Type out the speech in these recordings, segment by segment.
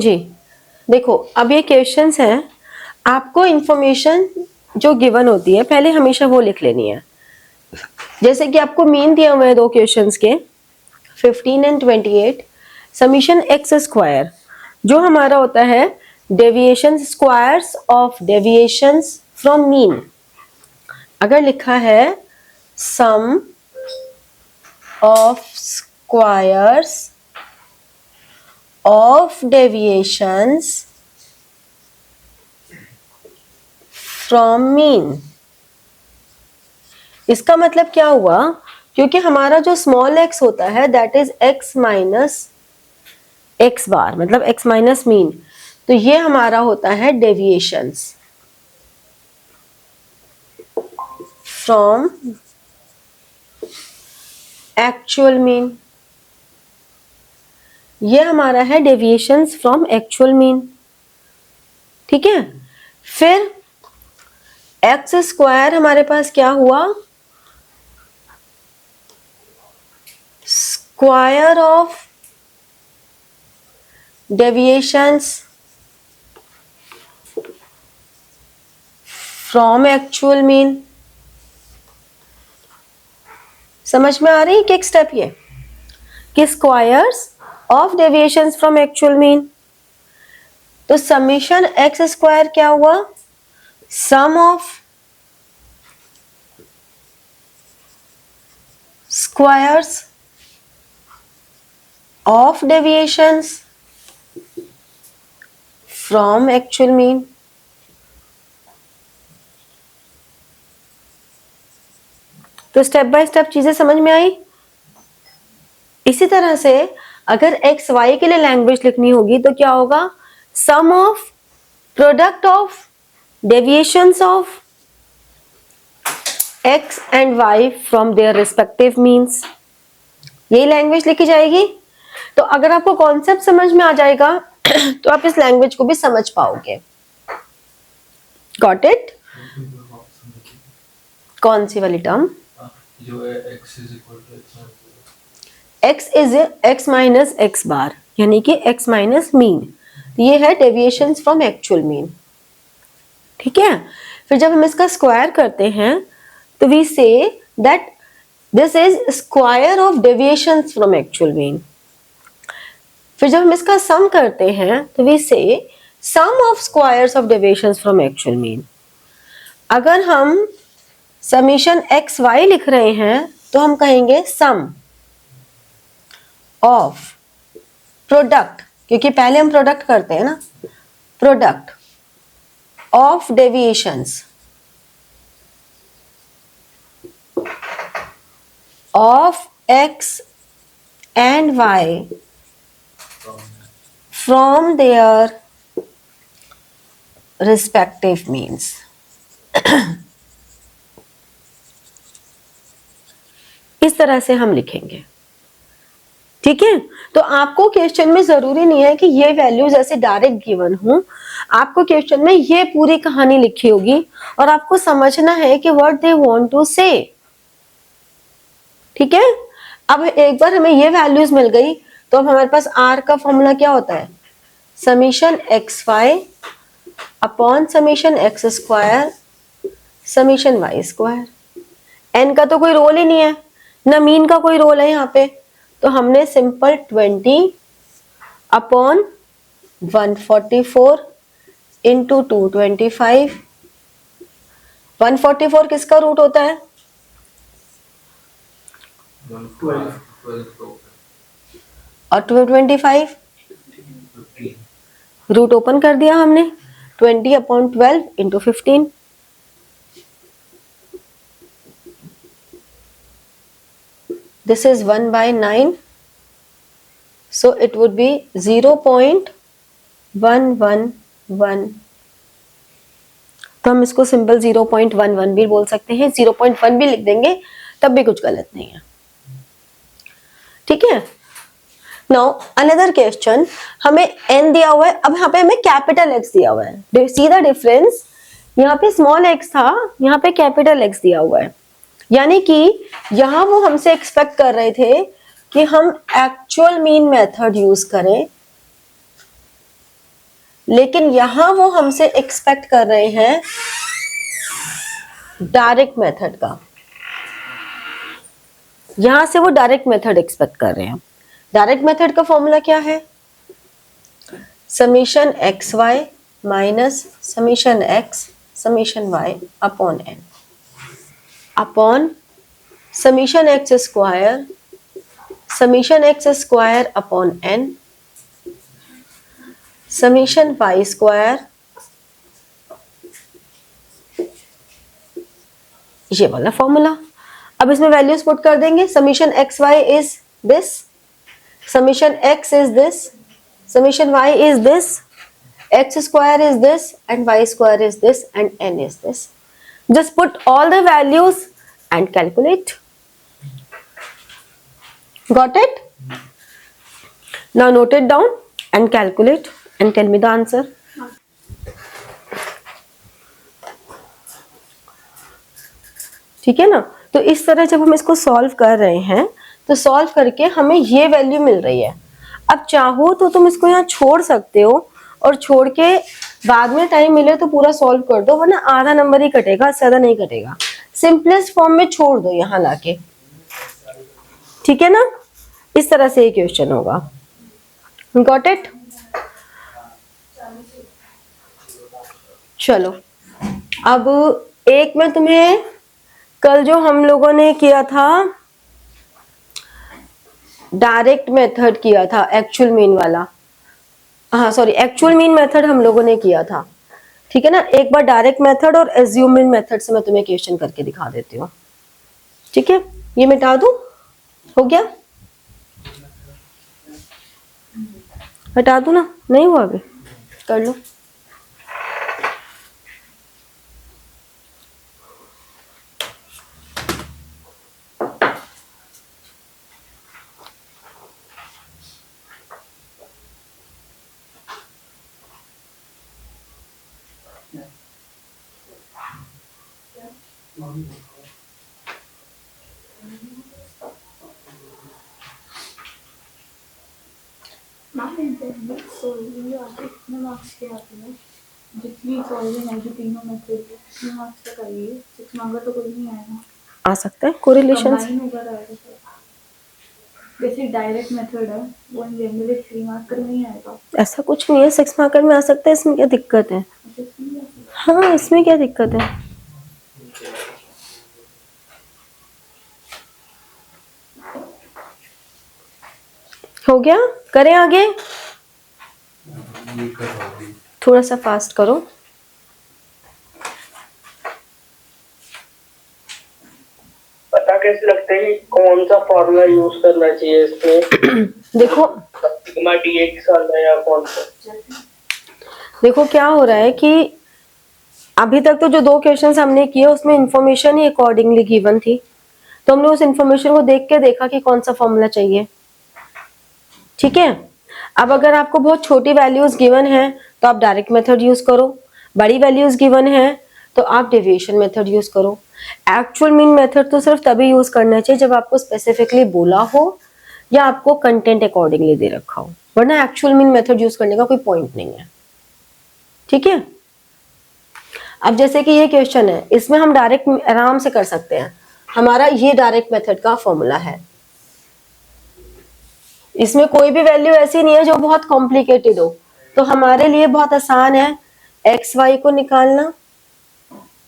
जी देखो, अब ये क्वेश्चंस हैं, आपको इंफॉर्मेशन जो गिवन होती है पहले हमेशा वो लिख लेनी है। जैसे कि आपको मीन दिया हुआ है दो क्वेश्चंस के 15 एंड 28, समीशन एक्स स्क्वायर जो हमारा होता है deviation squares of deviations from mean. अगर लिखा है sum of squares of deviations from mean, इसका मतलब क्या हुआ, क्योंकि हमारा जो स्मॉल एक्स होता है that is X minus X bar, मतलब एक्स माइनस मीन, तो ये हमारा होता है डेविएशंस फ्रॉम एक्चुअल मीन। ये हमारा है डेविएशंस फ्रॉम एक्चुअल मीन, ठीक है। फिर एक्स स्क्वायर हमारे पास क्या हुआ, square of deviations from actual mean. समझ में आ रही है कि एक स्टेप ये कि squares of deviations from actual mean, तो समीशन एक्स स्क्वायर क्या हुआ, sum of squares of deviations from actual mean. तो स्टेप बाय स्टेप चीजें समझ में आई। इसी तरह से अगर एक्स वाई के लिए लैंग्वेज लिखनी होगी तो क्या होगा, sum of product of deviations of x and Y from their respective means, यही लैंग्वेज लिखी जाएगी। तो अगर आपको कॉन्सेप्ट समझ में आ जाएगा तो आप इस लैंग्वेज को भी समझ पाओगे। Got it? कौन सी वाली टर्म? जो है x is X minus X bar, यानी कि x माइनस मीन, ये है डेविएशंस फ्रॉम एक्चुअल मीन, ठीक है। फिर जब हम इसका स्क्वायर करते हैं तो we say that this is square of deviations from actual mean. फिर जब हम इसका सम करते हैं तो we say sum of squares of deviations from actual mean. अगर हम समीशन एक्स वाई लिख रहे हैं तो हम कहेंगे सम ऑफ प्रोडक्ट, क्योंकि पहले हम प्रोडक्ट करते हैं ना, product of deviations of x and Y from their respective means. इस तरह से हम लिखेंगे, ठीक है। तो आपको क्वेश्चन में जरूरी नहीं है कि ये वैल्यूज ऐसे डायरेक्ट गिवन हो, आपको क्वेश्चन में ये पूरी कहानी लिखी होगी और आपको समझना है कि व्हाट दे वांट टू से, ठीक है। अब एक बार हमें ये वैल्यूज मिल गई तो अब हमारे पास आर का फॉर्मूला क्या होता है, summation x y upon summation x square summation y square. N का तो कोई रोल ही नहीं है, ना मीन का कोई रोल है यहाँ पे, तो हमने सिंपल 20 अपॉन 144 इंटू 225, 144 किसका रूट होता है, 12 और 225 रूट ओपन कर दिया हमने, 20 upon 12 into 15, this is 1 by 9, so it would be 0.111, तो हम इसको सिंपल 0.11 भी बोल सकते हैं, 0.1 भी लिख देंगे तब भी कुछ गलत नहीं है, ठीक है। नाउ अनदर क्वेश्चन, हमें n दिया हुआ है, अब यहाँ पे हमें कैपिटल x दिया हुआ है, सी द डिफरेंस, यहाँ पे स्मॉल x था, यहाँ पे कैपिटल x दिया हुआ है, यानी कि यहां वो हमसे एक्सपेक्ट कर रहे थे कि हम एक्चुअल मीन मेथड यूज करें लेकिन यहां वो हमसे एक्सपेक्ट कर रहे हैं डायरेक्ट मेथड का, यहां से वो डायरेक्ट मेथड एक्सपेक्ट कर रहे हैं। डायरेक्ट मेथड का फॉर्मूला क्या है? Summation x y minus summation x summation y upon n upon summation x square upon n summation y square, ये वाला फॉर्मूला। अब इसमें वैल्यूज पुट कर देंगे। Summation x y is this, summation x is this, summation y is this, x square is this and y square is this and n is this. Just put all the values and calculate. Got it? Now note it down and calculate and tell me the answer. ठीक है ना? तो इस तरह जब हम इसको solve कर रहे हैं तो सॉल्व करके हमें ये वैल्यू मिल रही है। अब चाहो तो तुम इसको यहाँ छोड़ सकते हो और छोड़ के बाद में टाइम मिले तो पूरा सॉल्व कर दो, वरना आधा नंबर ही कटेगा, ज्यादा नहीं कटेगा। सिंपलेस्ट फॉर्म में छोड़ दो यहाँ लाके, ठीक है ना? इस तरह से ये क्वेश्चन होगा। Got it? चलो अब एक में तुम्हें कल जो हम लोगों ने किया था डायरेक्ट मेथड किया था, एक्चुअल मीन वाला, हाँ सॉरी एक्चुअल मीन मेथड हम लोगों ने किया था, ठीक है ना? एक बार डायरेक्ट मेथड और एज्यूम मीन मेथड से मैं तुम्हें क्वेश्चन करके दिखा देती हूँ, ठीक है? ये मिटा दूं? हो गया? हटा दूं ना? नहीं हुआ अभी? कर लो। सोल्विंग आते कितने मार्क्स के आते हैं? जितनी सॉल्विंग आएगी तीनों मेथड के कितने मार्क्स तक आएगी? 6 मांगा तो कोई नहीं आएगा। आ सकता है कोरिलेशन कंबाइन होकर आएगा सर। जैसे डायरेक्ट मेथड है वो इन जनरली 3 मार्क का नहीं आएगा। ऐसा कुछ नहीं है, 6 मार्कर में आ सकता है, इसमें क्या दिक्कत है? हाँ इसमें क्या दिक्कत है? हो गया? करें आगे? थोड़ा सा फास्ट करो। पता कैसे लगता है कि कौन सा फॉर्मूला यूज करना चाहिए इसमें? देखो सिग्मा dx वाला या कौन सा? देखो क्या हो रहा है कि अभी तक तो जो 2 क्वेश्चंस हमने किए उसमें इंफॉर्मेशन ही अकॉर्डिंगली गिवन थी, तो हमने उस इंफॉर्मेशन को देख के देखा कि कौन सा फॉर्मूला चाहिए, ठीक है? अब अगर आपको बहुत छोटी वैल्यूज गिवन है तो आप डायरेक्ट मेथड यूज करो, बड़ी वैल्यूज गिवन है तो आप डेविएशन मेथड यूज करो। एक्चुअल मीन मेथड तो सिर्फ तभी यूज करना चाहिए जब आपको स्पेसिफिकली बोला हो या आपको कंटेंट अकॉर्डिंगली दे रखा हो, वरना एक्चुअल मीन मेथड यूज करने का कोई पॉइंट नहीं है, ठीक है? अब जैसे कि ये क्वेश्चन है, इसमें हम डायरेक्ट आराम से कर सकते हैं। हमारा ये डायरेक्ट मेथड का फॉर्मूला है, इसमें कोई भी वैल्यू ऐसी नहीं है जो बहुत कॉम्प्लिकेटेड हो, तो हमारे लिए बहुत आसान है एक्स वाई को निकालना।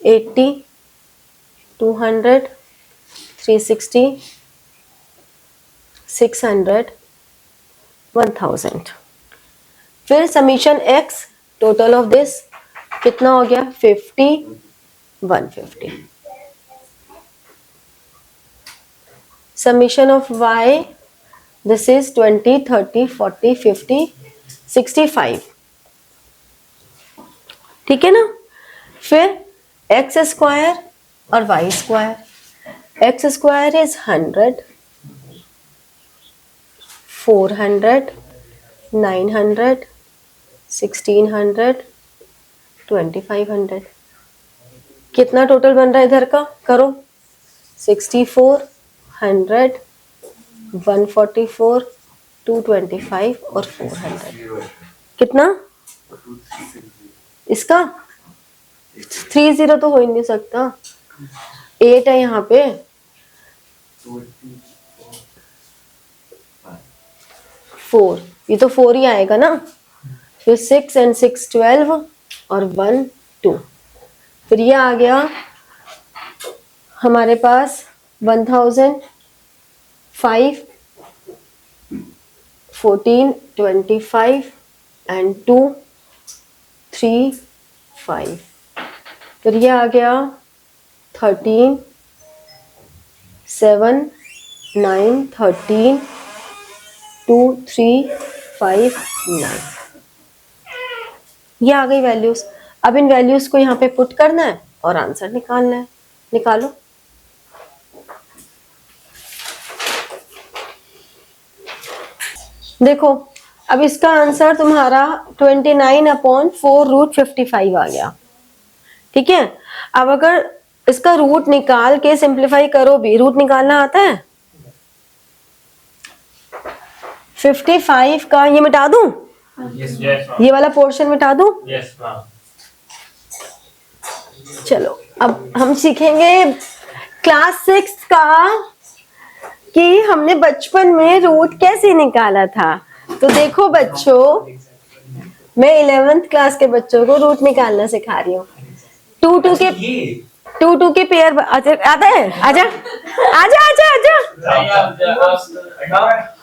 80, 200, 360, 600, 1000। फिर summation x, total of this कितना हो गया? 50, 150। Summation of y, this is 20, 30, 40, 50, 65, ठीक है ना? फिर एक्स स्क्वायर और y square. X square is 100, 400, 900, 1600, 2500। कितना टोटल बन रहा है इधर का? करो। 64, 100, 144, 225 और 400। कितना? इसका 30 तो हो ही नहीं सकता, 8 है यहाँ पे, 4, ये तो 4 ही आएगा ना। फिर 6 and 6 12 और 1 2, फिर ये आ गया हमारे पास 1005 14 25 and 2 3 5, फिर ये आ गया 13 7 9 13 2 3 5 9, ये आ गई वैल्यूज। अब इन वैल्यूज को यहाँ पे पुट करना है और आंसर निकालना है। निकालो। देखो अब इसका आंसर तुम्हारा 29/4√55 आ गया। ठीक है, अब अगर इसका रूट निकाल के सिंप्लीफाई करो भी, रूट निकालना आता है 55 का, ये मिटा दूं, Yes, ये वाला पोर्शन मिटा दूं। yes, ma'am. चलो अब हम सीखेंगे क्लास 6 का कि हमने बचपन में रूट कैसे निकाला था। तो देखो बच्चों, मैं 11th क्लास के बच्चों को रूट निकालना सिखा रही हूँ। 2 के पेयर आता है। आजा आजा आजा आजा।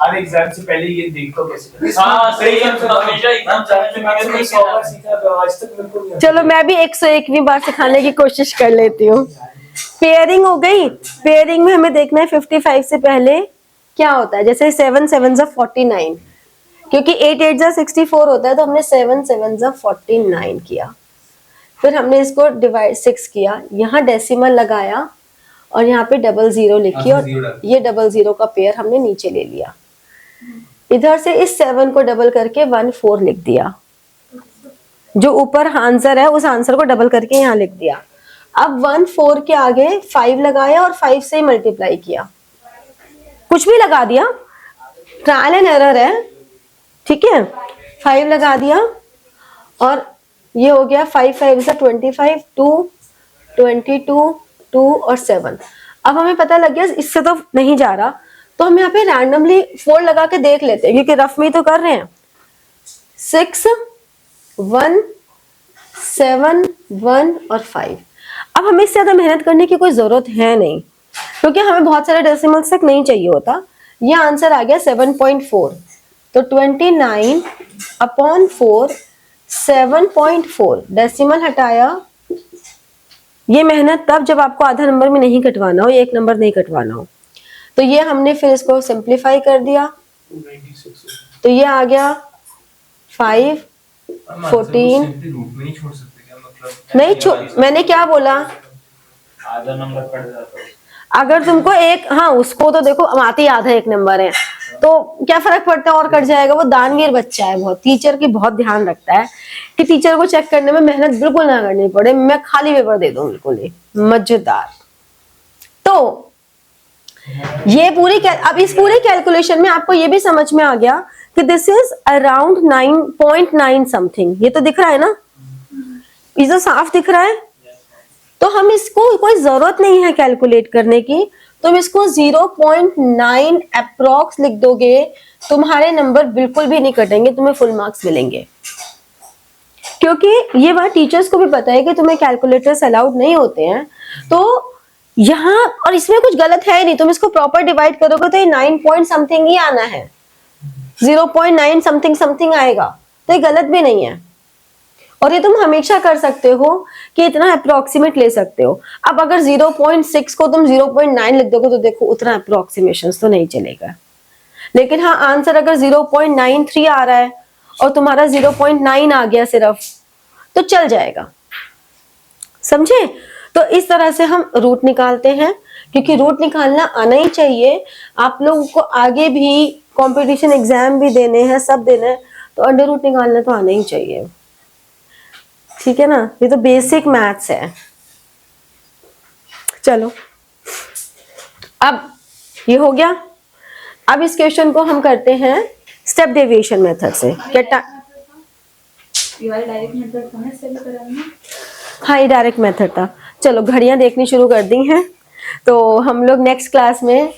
हर एग्जाम से पहले ये देखो कैसे। हाँ, सही है, हमेशा एग्जाम मैंने 100 बार सीखा, आज तक मेरे को नहीं आता। चलो मैं भी 101वीं बार सिखाने की कोशिश कर लेती हूँ। पेयरिंग हो गई। पेयरिंग में हमें देखना है 55 से पहले क्या होता है। जैसे 7 7 49, क्योंकि 8 8 64 होता है, तो हमने 7 7 49 किया। फिर हमने इसको डिवाइड 6 किया, यहाँ डेसिमल लगाया और यहाँ पे 00 लिखी और ये 00 का पेयर हमने नीचे ले लिया। इधर से इस 7 को डबल करके 14 लिख दिया। जो ऊपर आंसर है उस आंसर को डबल करके यहाँ लिख दिया। अब 14 के आगे 5 लगाया और 5 से मल्टीप्लाई किया, कुछ भी लगा दिया, ट्रायल एंड एरर है। ठीक है, 5 लगा दिया और ये हो गया 5 5 25 2 22 2 और 7। अब हमें पता लग गया इससे तो नहीं जा रहा, तो हम यहाँ पे रैंडमली 4 लगा के देख लेते हैं, क्योंकि रफ में तो कर रहे हैं। 6 1 7 1 और 5। अब हमें इससे ज्यादा मेहनत करने की कोई जरूरत है नहीं, क्योंकि हमें बहुत सारे डेसिमल्स तक नहीं चाहिए होता। ये आंसर आ गया 7.4, तो 29/4 7.4, डेसिमल हटाया। ये मेहनत तब जब आपको आधा नंबर में नहीं कटवाना हो, 1 नंबर नहीं कटवाना हो। तो ये हमने फिर इसको सिंप्लीफाई कर दिया, तो ये आ गया 5 14। रूट में नहीं छोड़ सकते क्या, मतलब नहीं मैंने क्या बोला, आधा नंबर कट जाता है। अगर तुमको एक, हाँ उसको तो देखो आते ही आधा 1 नंबर है, तो क्या फर्क पड़ता है, और कट जाएगा। वो दानवीर बच्चा है, बहुत टीचर की बहुत ध्यान रखता है कि टीचर को चेक करने में मेहनत बिल्कुल ना करनी पड़े, मैं खाली पेपर दे दूं बिल्कुल ही मजेदार। तो ये पूरी अब इस पूरे कैलकुलेशन में आपको ये भी समझ में आ गया कि दिस इज अराउंड 9.9 समथिंग। ये तो दिख रहा है ना, ये तो साफ दिख रहा है। तो हम इसको कोई जरूरत नहीं है कैलकुलेट करने की, तुम इसको 0.9 अप्रोक्स लिख दोगे, तुम्हारे नंबर बिल्कुल भी नहीं कटेंगे, तुम्हें फुल मार्क्स मिलेंगे। क्योंकि ये बात टीचर्स को भी पता है कि तुम्हें कैलकुलेटर्स अलाउड नहीं होते हैं। तो यहाँ और इसमें कुछ गलत है नहीं, तुम इसको प्रॉपर डिवाइड करोगे तो ये 9 पॉइंट समथिंग ही आना है, 0.9 समथिंग समथिंग आएगा, तो ये गलत भी नहीं है। और ये तुम हमेशा कर सकते हो कि इतना अप्रोक्सीमेट ले सकते हो। अब अगर 0.6 को तुम 0.9 लिख दोगे तो देखो उतना अप्रोक्सीमेशन तो नहीं चलेगा। लेकिन हाँ, आंसर अगर 0.93 आ रहा है और तुम्हारा 0.9 आ गया सिर्फ, तो चल जाएगा। समझे? तो इस तरह से हम रूट निकालते हैं, क्योंकि रूट निकालना आना ही चाहिए। आप लोगों को आगे भी कंपटीशन एग्जाम भी देने हैं, सब देना है, तो अंडर रूट निकालना तो आना ही चाहिए। ठीक है ना, ये तो बेसिक मैथ्स है। चलो अब ये हो गया। अब इस क्वेश्चन को हम करते हैं स्टेप डेविएशन मेथड से। ये वाला डायरेक्ट मेथड था ना, इससे भी कराएंगे। हाँ, ये डायरेक्ट मेथड था। चलो घड़ियां देखनी शुरू कर दी हैं, तो हम लोग नेक्स्ट क्लास में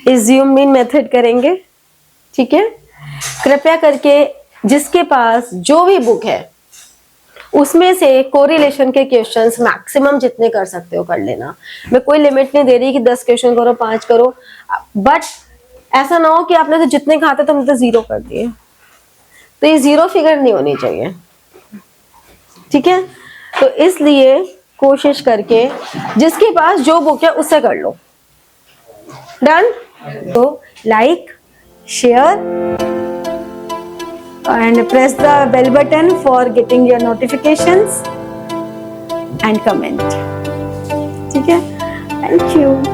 एज्यूम मीन मेथड करेंगे। ठीक है, कृपया करके जिसके पास जो भी बुक है उसमें से कोरिलेशन के क्वेश्चंस मैक्सिमम जितने कर सकते हो कर लेना। मैं कोई लिमिट नहीं दे रही कि 10 क्वेश्चन करो, 5 करो, बट ऐसा ना हो कि आपने तो जितने कहा थे तुमने तो 0 कर दिए, तो ये 0 फिगर नहीं होनी चाहिए। ठीक है, तो इसलिए कोशिश करके जिसके पास जो बुक है उससे कर लो। डन? तो like, share and press the bell button for getting your notifications and comment. ठीक है, thank you.